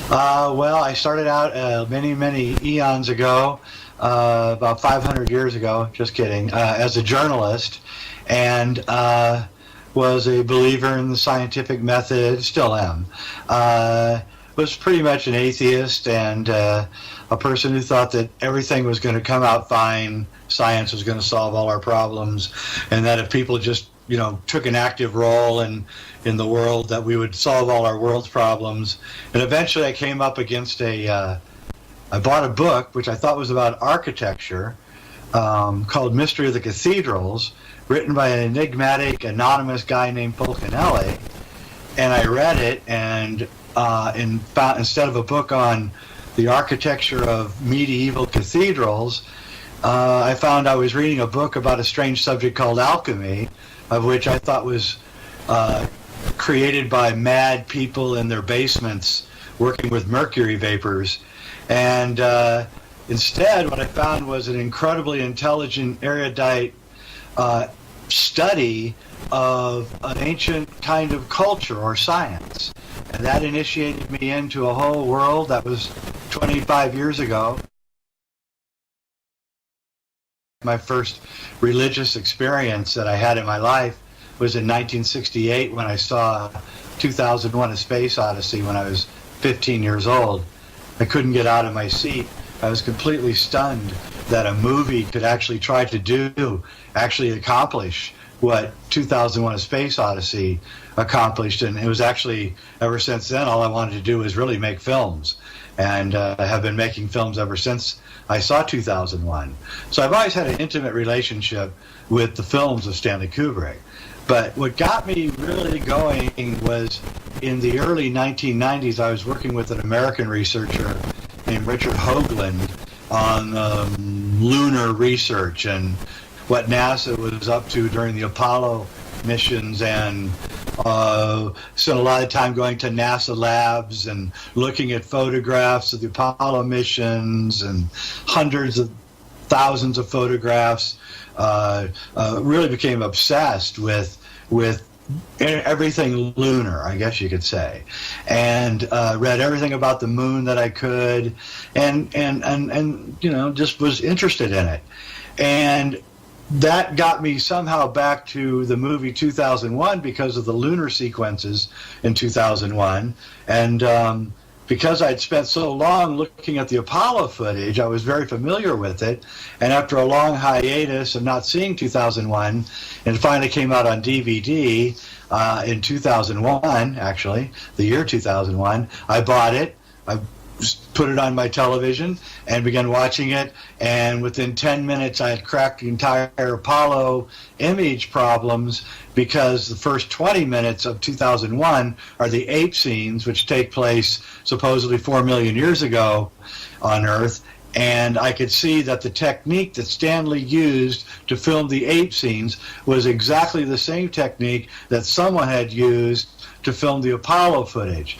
Well, I started out many eons ago, about 500 years ago, just kidding, as a journalist, and was a believer in the scientific method, still am. Was pretty much an atheist and a person who thought that everything was going to come out fine, science was going to solve all our problems, and that if people just took an active role in the world, that we would solve all our world's problems. And eventually I came up against I bought a book which I thought was about architecture, called Mystery of the Cathedrals, written by an enigmatic, anonymous guy named Fulcanelli. And I read it, and instead of a book on the architecture of medieval cathedrals, I found I was reading a book about a strange subject called alchemy, of which I thought was created by mad people in their basements working with mercury vapors. And instead, what I found was an incredibly intelligent, erudite study of an ancient kind of culture or science. And that initiated me into a whole world. That was 25 years ago. My first religious experience that I had in my life was in 1968 when I saw 2001: A Space Odyssey when I was 15 years old. I couldn't get out of my seat. I was completely stunned that a movie could actually try to actually accomplish what 2001: A Space Odyssey accomplished. And it was actually, ever since then, all I wanted to do was really make films. And I have been making films ever since I saw 2001. So I've always had an intimate relationship with the films of Stanley Kubrick. But what got me really going was in the early 1990s, I was working with an American researcher named Richard Hoagland on lunar research and what NASA was up to during the Apollo missions, and spent a lot of time going to NASA labs and looking at photographs of the Apollo missions and hundreds of thousands of photographs. Really became obsessed with everything lunar, I guess you could say, and read everything about the moon that I could, and just was interested in it. And that got me somehow back to the movie 2001 because of the lunar sequences in 2001. And because I'd spent so long looking at the Apollo footage, I was very familiar with it. And after a long hiatus of not seeing 2001, and it finally came out on DVD in 2001, actually, the year 2001, I bought it. I put it on my television and began watching it, and within 10 minutes I had cracked the entire Apollo image problems, because the first 20 minutes of 2001 are the ape scenes, which take place supposedly 4 million years ago on Earth. And I could see that the technique that Stanley used to film the ape scenes was exactly the same technique that someone had used to film the Apollo footage.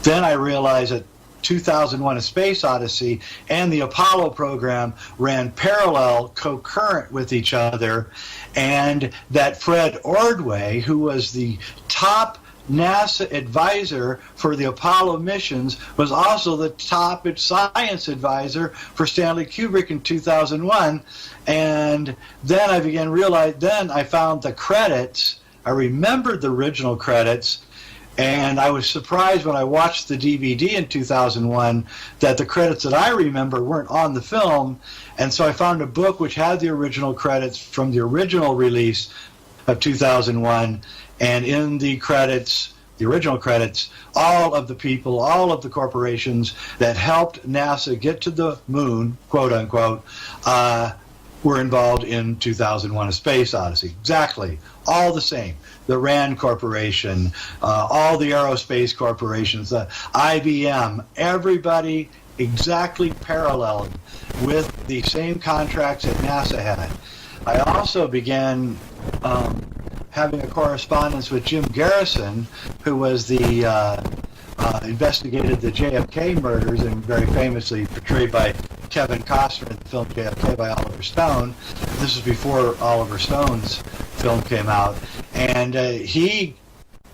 Then I realized that 2001: A Space Odyssey and the Apollo program ran parallel, concurrent with each other, and that Fred Ordway, who was the top NASA advisor for the Apollo missions, was also the top science advisor for Stanley Kubrick in 2001. And then I found the credits. I remembered the original credits. And I was surprised when I watched the DVD in 2001 that the credits that I remember weren't on the film. And so I found a book which had the original credits from the original release of 2001. And in the credits, the original credits, all of the people, all of the corporations that helped NASA get to the moon, quote unquote, were involved in 2001: A Space Odyssey. Exactly. All the same. The RAND Corporation, all the aerospace corporations, the IBM, everybody exactly paralleled with the same contracts that NASA had. I also began having a correspondence with Jim Garrison, who was the investigated the JFK murders and very famously portrayed by Kevin Costner in the film JFK by Oliver Stone. This is before Oliver Stone's film came out. And he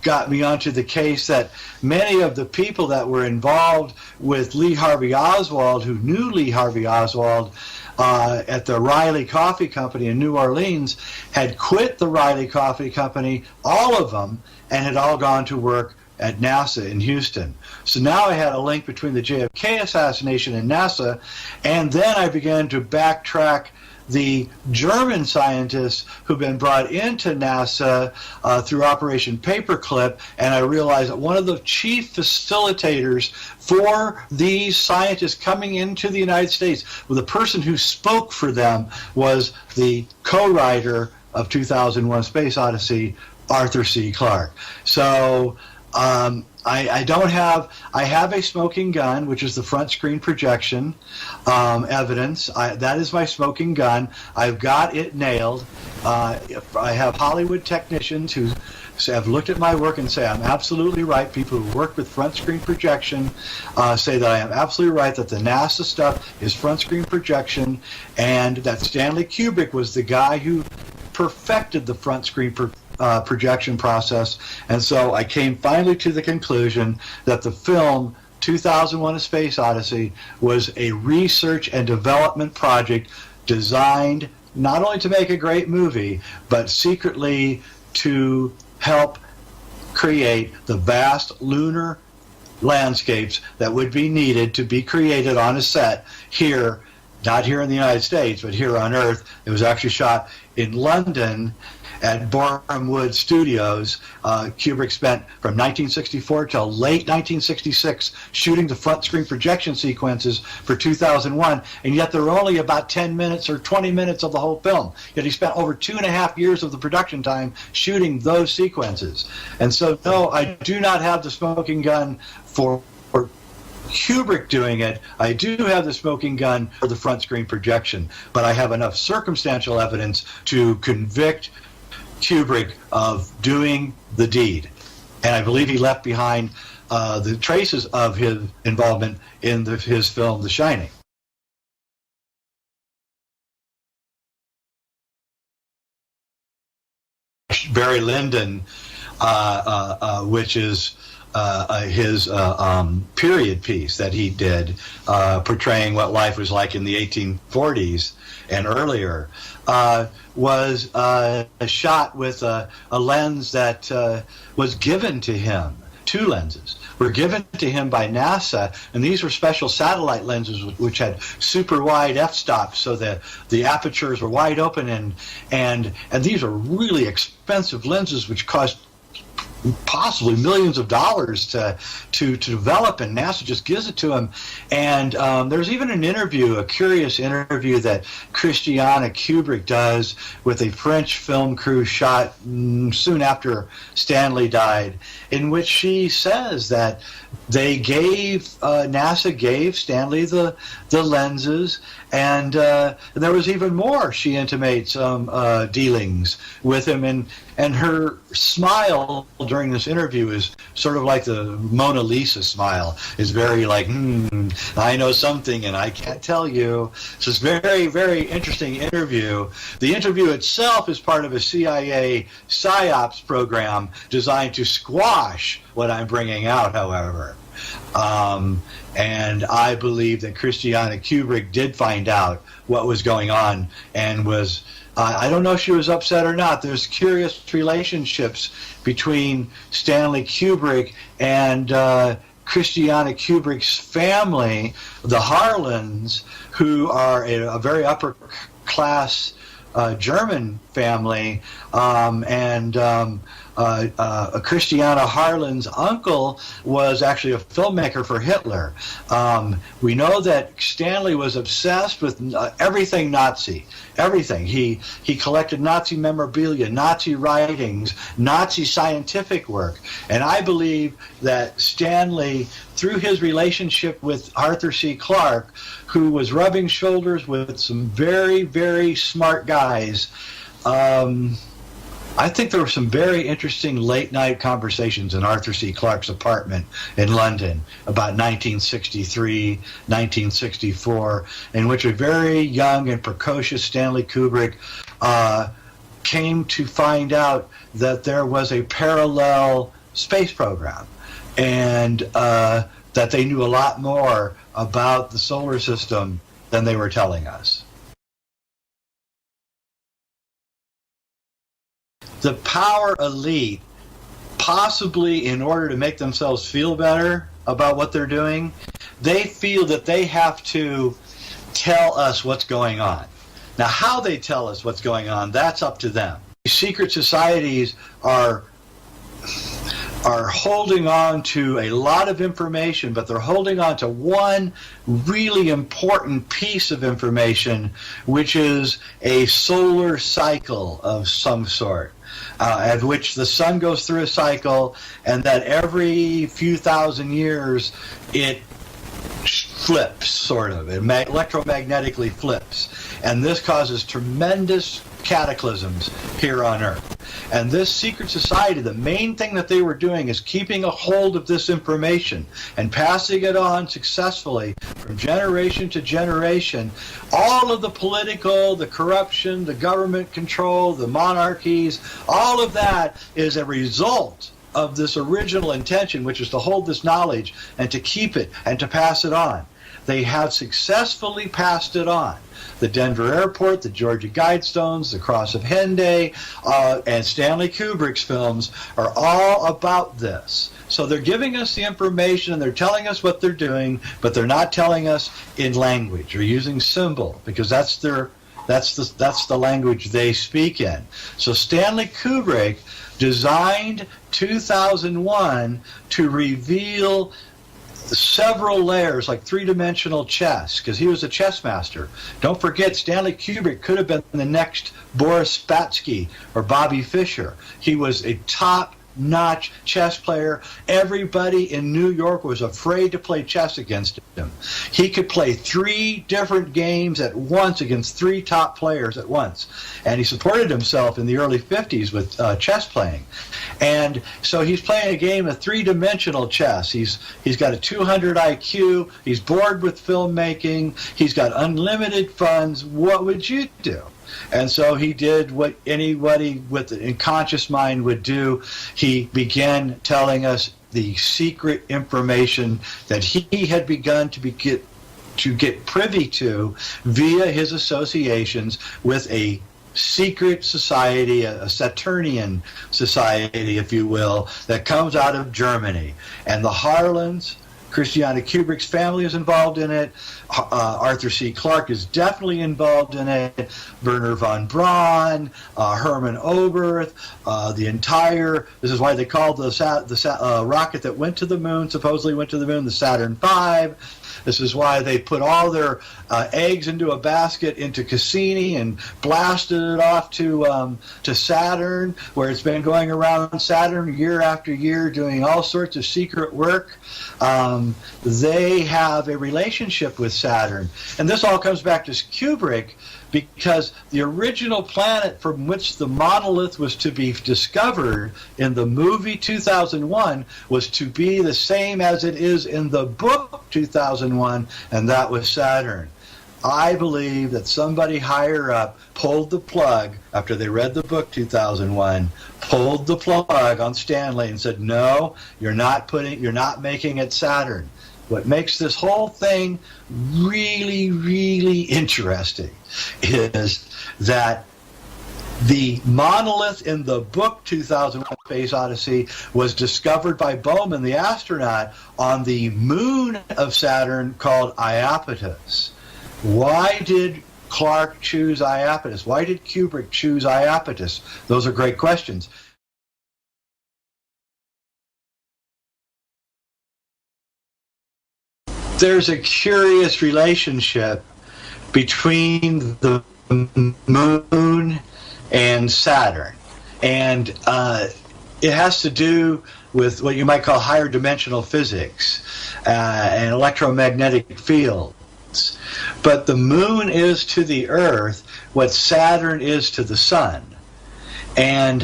got me onto the case that many of the people that were involved with Lee Harvey Oswald, who knew Lee Harvey Oswald at the Riley Coffee Company in New Orleans, had quit the Riley Coffee Company, all of them, and had all gone to work at NASA in Houston. So now I had a link between the JFK assassination and NASA, and then I began to backtrack the German scientists who've been brought into NASA through Operation Paperclip, and I realized that one of the chief facilitators for these scientists coming into the United States, well, the person who spoke for them was the co-writer of 2001: Space Odyssey, Arthur C. Clarke. So I have a smoking gun, which is the front screen projection evidence. That is my smoking gun. I've got it nailed. I have Hollywood technicians who have looked at my work and say I'm absolutely right. People who work with front screen projection say that I am absolutely right, that the NASA stuff is front screen projection, and that Stanley Kubrick was the guy who perfected the front screen projection process. And so I came finally to the conclusion that the film 2001: A Space Odyssey was a research and development project designed not only to make a great movie, but secretly to help create the vast lunar landscapes that would be needed to be created on a set here, not here in the United States, but here on Earth. It was actually shot in London at Boreham Wood Studios. Kubrick spent from 1964 till late 1966 shooting the front screen projection sequences for 2001, and yet there were only about 10 minutes or 20 minutes of the whole film. Yet he spent over 2.5 years of the production time shooting those sequences. And so, no, I do not have the smoking gun for Kubrick doing it. I do have the smoking gun for the front screen projection, but I have enough circumstantial evidence to convict Kubrick of doing the deed. And I believe he left behind the traces of his involvement in his film The Shining. Barry Lyndon, which is his period piece that he did, portraying what life was like in the 1840s and earlier, was shot with a lens that was given to him. Two lenses were given to him by NASA, and these were special satellite lenses which had super wide f-stops, so that the apertures were wide open, and these are really expensive lenses which cost possibly millions of dollars to develop, and NASA just gives it to him. And there's even an interview, a curious interview that Christiana Kubrick does with a French film crew shot soon after Stanley died, in which she says that they gave NASA gave Stanley the lenses, and there was even more. She intimates dealings with him, and her smile during this interview is sort of like the Mona Lisa smile. Is very like, I know something and I can't tell you. So it's very, very interesting interview. The interview itself is part of a CIA PSYOPs program designed to squash what I'm bringing out, however. And I believe that Christiana Kubrick did find out what was going on and was, I don't know if she was upset or not. There's curious relationships between Stanley Kubrick and Christiana Kubrick's family, the Harlans, who are a very upper class German family, Christiana Harlan's uncle was actually a filmmaker for Hitler. We know that Stanley was obsessed with everything Nazi, everything. He collected Nazi memorabilia, Nazi writings, Nazi scientific work. And I believe that Stanley, through his relationship with Arthur C. Clarke, who was rubbing shoulders with some very, very smart guys, I think there were some very interesting late-night conversations in Arthur C. Clarke's apartment in London about 1963, 1964, in which a very young and precocious Stanley Kubrick came to find out that there was a parallel space program, and that they knew a lot more about the solar system than they were telling us. The power elite, possibly in order to make themselves feel better about what they're doing, they feel that they have to tell us what's going on. Now, how they tell us what's going on, that's up to them. Secret societies are holding on to a lot of information, but they're holding on to one really important piece of information, which is a solar cycle of some sort, at which the sun goes through a cycle, and that every few thousand years it flips, sort of. It electromagnetically flips. And this causes tremendous cataclysms here on Earth. And this secret society, the main thing that they were doing is keeping a hold of this information and passing it on successfully from generation to generation. All of the political, the corruption, the government control, the monarchies, all of that is a result of this original intention, which is to hold this knowledge and to keep it and to pass it on. They have successfully passed it on. The Denver Airport, the Georgia Guidestones, the Cross of Henday, and Stanley Kubrick's films are all about this. So they're giving us the information and they're telling us what they're doing, but they're not telling us in language or using symbol, because that's the language they speak in. So Stanley Kubrick designed 2001 to reveal several layers, like three-dimensional chess, because he was a chess master. Don't forget, Stanley Kubrick could have been the next Boris Spassky or Bobby Fischer. He was a top-notch chess player. Everybody in New York was afraid to play chess against him. He could play 3 different games at once against 3 top players at once. And he supported himself in the early 50s with chess playing. And so he's playing a game of 3-dimensional chess. He's got a 200 IQ. He's bored with filmmaking. He's got unlimited funds. What would you do? And so he did what anybody with an unconscious mind would do. He began telling us the secret information that he had begun to get privy to via his associations with a secret society, a Saturnian society, if you will, that comes out of Germany. And the Harlans, Christiana Kubrick's family is involved in it. Arthur C. Clarke is definitely involved in it. Werner von Braun, Hermann Oberth, this is why they called the rocket that went to the moon, supposedly went to the moon, the Saturn V. This is why they put all their eggs into a basket into Cassini and blasted it off to Saturn, where it's been going around Saturn year after year doing all sorts of secret work. They have a relationship with Saturn. And this all comes back to Kubrick, because the original planet from which the monolith was to be discovered in the movie 2001 was to be the same as it is in the book 2001, and that was Saturn. I believe that somebody higher up pulled the plug after they read the book 2001, pulled the plug on Stanley and said, no, you're not making it Saturn. What makes this whole thing really, really interesting is that the monolith in the book 2001 Space Odyssey was discovered by Bowman, the astronaut, on the moon of Saturn called Iapetus. Why did Clarke choose Iapetus? Why did Kubrick choose Iapetus? Those are great questions. There's a curious relationship between the moon and Saturn, and it has to do with what you might call higher dimensional physics and electromagnetic fields. But the moon is to the Earth what Saturn is to the sun. And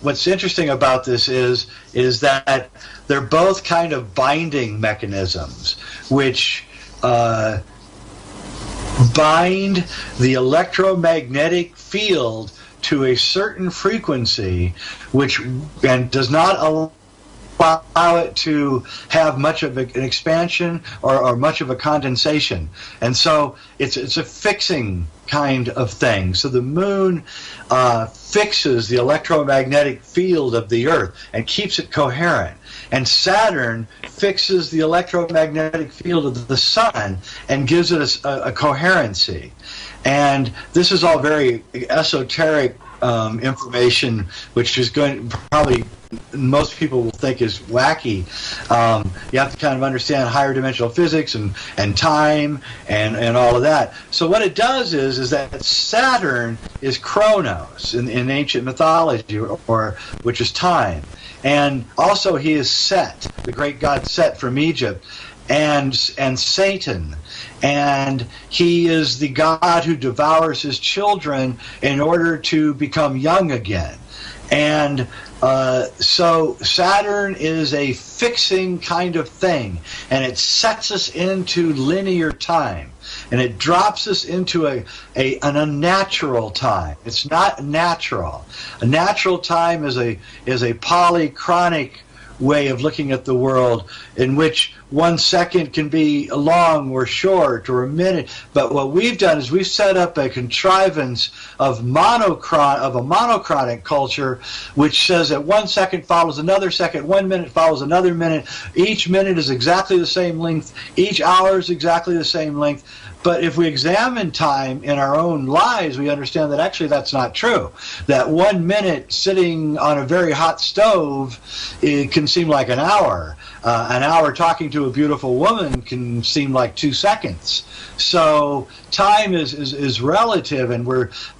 what's interesting about this is that they're both kind of binding mechanisms, which bind the electromagnetic field to a certain frequency, and does not allow it to have much of an expansion or much of a condensation. And so it's a fixing kind of thing. So the moon fixes the electromagnetic field of the Earth and keeps it coherent. And Saturn fixes the electromagnetic field of the sun and gives it a coherency. And this is all very esoteric information, which is going probably most people will think is wacky. You have to kind of understand higher dimensional physics and time and all of that. So what it does is that Saturn is Chronos in ancient mythology, or which is time. And also he is Set, the great god Set from Egypt, and Satan. And he is the god who devours his children in order to become young again. And so Saturn is a fixing kind of thing, and it sets us into linear time, and it drops us into an unnatural time. It's not natural. A natural time is a polychronic way of looking at the world, in which 1 second can be long or short or a minute. But what we've done is we've set up a contrivance of a monochronic culture, which says that 1 second follows another second, 1 minute follows another minute. Each minute is exactly the same length. Each hour is exactly the same length. But if we examine time in our own lives, we understand that actually that's not true. That 1 minute sitting on a very hot stove, it can seem like an hour. An hour talking to a beautiful woman can seem like 2 seconds. So time is relative,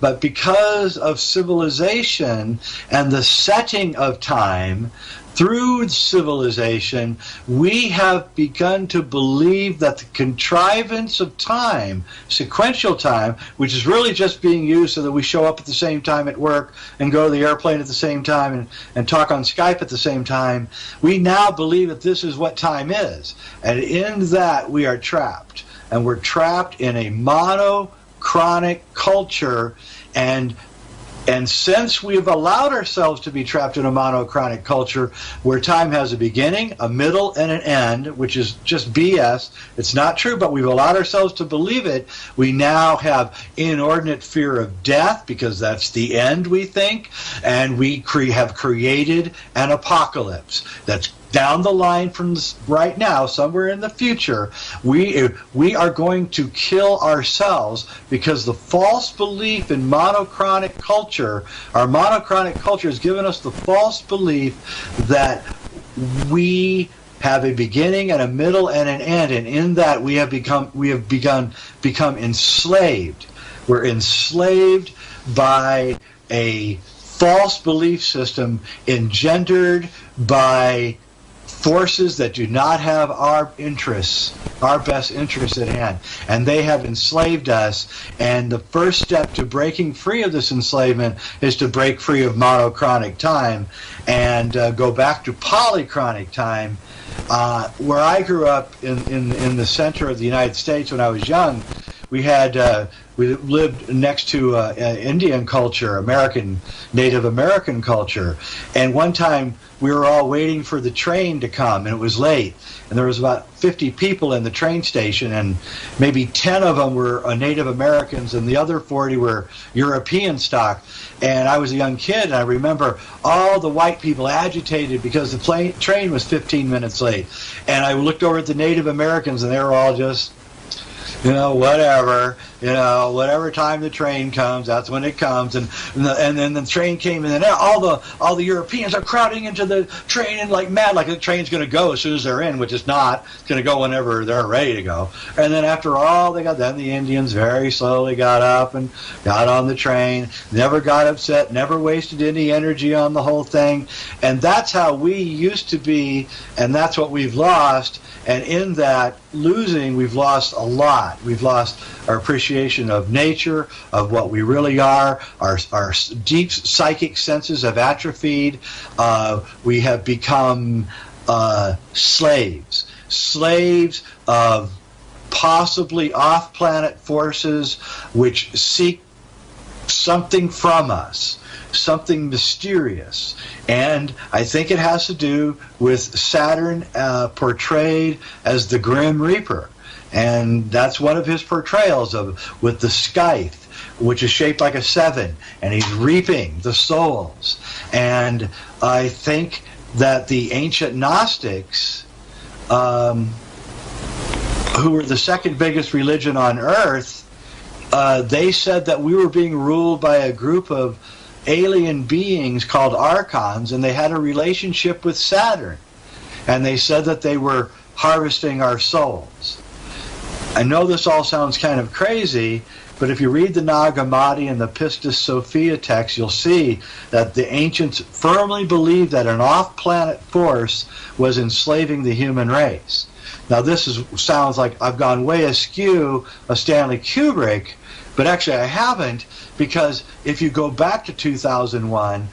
but because of civilization and the setting of time, through civilization, we have begun to believe that the contrivance of time, sequential time, which is really just being used so that we show up at the same time at work and go to the airplane at the same time and talk on Skype at the same time, we now believe that this is what time is. And in that, we are trapped. And we're trapped in a monochronic culture, and since we've allowed ourselves to be trapped in a monochronic culture where time has a beginning, a middle, and an end, which is just BS, it's not true, but we've allowed ourselves to believe it, we now have inordinate fear of death, because that's the end, we think, and we have created an apocalypse that's down the line from right now, somewhere in the future. We are going to kill ourselves because the false belief in monochronic culture, our monochronic culture has given us the false belief that we have a beginning and a middle and an end, and in that we have become enslaved. We're enslaved by a false belief system engendered by forces that do not have our interests, our best interests at hand. And they have enslaved us. And the first step to breaking free of this enslavement is to break free of monochronic time and go back to polychronic time. Where I grew up in the center of the United States when I was young, we lived next to Indian culture, Native American culture. And one time we were all waiting for the train to come, and it was late. And there was about 50 people in the train station, and maybe 10 of them were Native Americans, and the other 40 were European stock. And I was a young kid, and I remember all the white people agitated because the train was 15 minutes late. And I looked over at the Native Americans, and they were all just, whatever time the train comes, that's when it comes. And then the train came, and then all the Europeans are crowding into the train and like mad, like the train's going to go as soon as they're in, which is not. It's going to go whenever they're ready to go. And then after all then the Indians very slowly got up and got on the train, never got upset, never wasted any energy on the whole thing. And that's how we used to be, and that's what we've lost. And in that losing, we've lost a lot. We've lost our appreciation of nature, of what we really are. Our deep psychic senses have atrophied. We have become slaves of possibly off-planet forces which seek something from us, something mysterious. And I think it has to do with Saturn portrayed as the Grim Reaper. And that's one of his portrayals with the scythe, which is shaped like a 7, and he's reaping the souls. And I think that the ancient Gnostics, who were the second biggest religion on earth, they said that we were being ruled by a group of alien beings called archons, and they had a relationship with Saturn. And they said that they were harvesting our souls. I know this all sounds kind of crazy, but if you read the Nag Hammadi and the Pistis Sophia text, you'll see that the ancients firmly believed that an off-planet force was enslaving the human race. Now sounds like I've gone way askew of Stanley Kubrick, but actually I haven't, because if you go back to 2001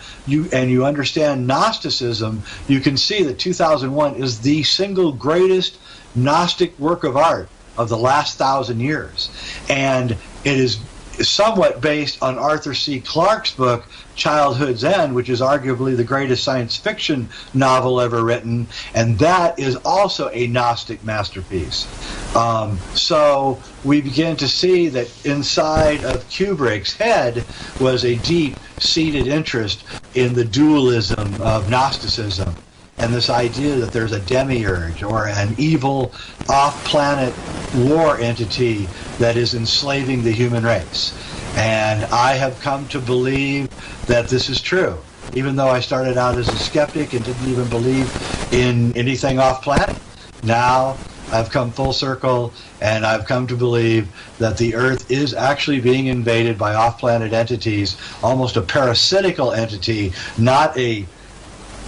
and you understand Gnosticism, you can see that 2001 is the single greatest Gnostic work of art of the last 1,000 years. And it is somewhat based on Arthur C. Clarke's book, Childhood's End, which is arguably the greatest science fiction novel ever written, and that is also a Gnostic masterpiece. So we begin to see that inside of Kubrick's head was a deep-seated interest in the dualism of Gnosticism, and this idea that there's a demiurge or an evil off-planet war entity that is enslaving the human race. And I have come to believe that this is true, even though I started out as a skeptic and didn't even believe in anything off-planet. Now I've come full circle, and I've come to believe that the Earth is actually being invaded by off-planet entities, almost a parasitical entity, not a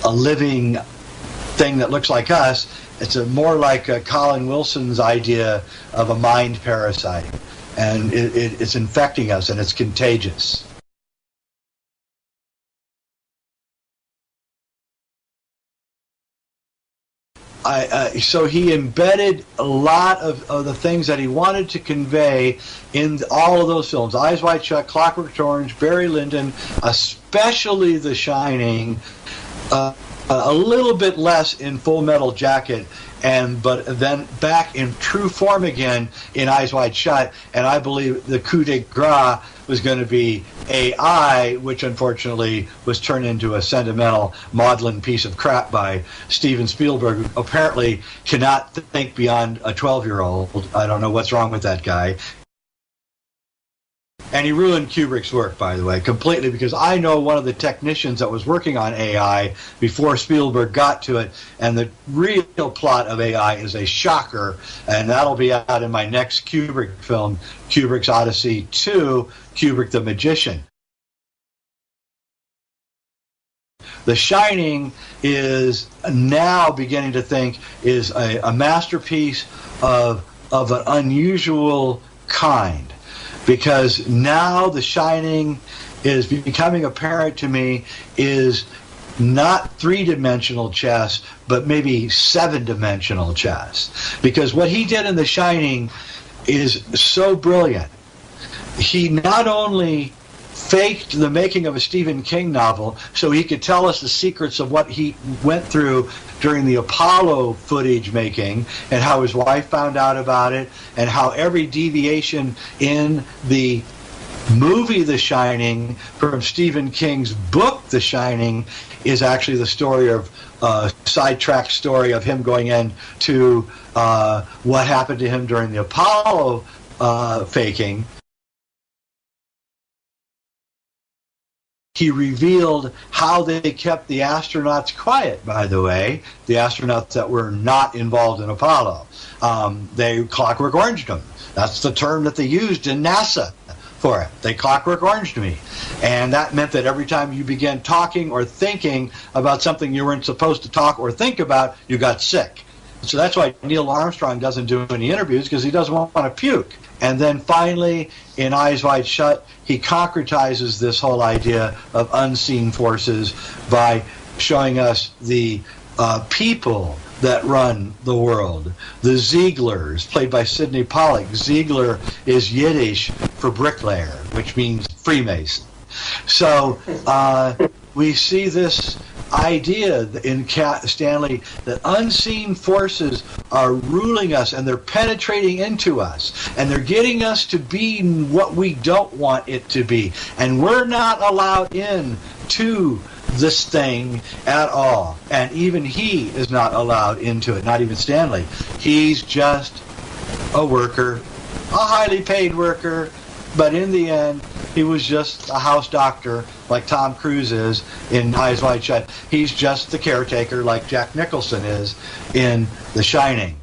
living thing that looks like us. It's more like Colin Wilson's idea of a mind parasite, and it's infecting us, and it's contagious. So he embedded a lot of the things that he wanted to convey in all of those films: Eyes Wide Shut, Clockwork Orange, Barry Lyndon, especially The Shining, a little bit less in Full Metal Jacket, but then back in true form again in Eyes Wide Shut. And I believe the coup de grace was going to be AI, which unfortunately was turned into a sentimental, maudlin piece of crap by Steven Spielberg, who apparently cannot think beyond a 12-year-old. I don't know what's wrong with that guy. And he ruined Kubrick's work, by the way, completely, because I know one of the technicians that was working on AI before Spielberg got to it, and the real plot of AI is a shocker, and that'll be out in my next Kubrick film, Kubrick's Odyssey 2, Kubrick the Magician. The Shining is now beginning to think is a masterpiece of an unusual kind. Because now The Shining is becoming apparent to me is not three-dimensional chess, but maybe seven-dimensional chess. Because what he did in The Shining is so brilliant. He not only faked the making of a Stephen King novel so he could tell us the secrets of what he went through during the Apollo footage making, and how his wife found out about it, and how every deviation in the movie The Shining from Stephen King's book The Shining is actually the story of sidetrack story of him going into what happened to him during the Apollo faking. He revealed how they kept the astronauts quiet, by the way, the astronauts that were not involved in Apollo. They Clockwork Oranged them. That's the term that they used in NASA for it. They Clockwork Oranged me. And that meant that every time you began talking or thinking about something you weren't supposed to talk or think about, you got sick. So that's why Neil Armstrong doesn't do any interviews, because he doesn't want to puke. And then finally, in Eyes Wide Shut, he concretizes this whole idea of unseen forces by showing us the people that run the world. The Zieglers, played by Sidney Pollack. Ziegler is Yiddish for bricklayer, which means Freemason. So we see this idea in Stanley that unseen forces are ruling us, and they're penetrating into us, and they're getting us to be what we don't want it to be, and we're not allowed in to this thing at all. And even he is not allowed into it, not even Stanley. He's just a worker, a highly paid worker, but in the end he was just a house doctor like Tom Cruise is in Eyes Wide Shut. He's just the caretaker like Jack Nicholson is in The Shining.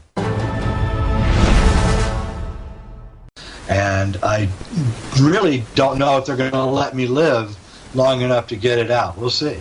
And I really don't know if they're going to let me live long enough to get it out. We'll see.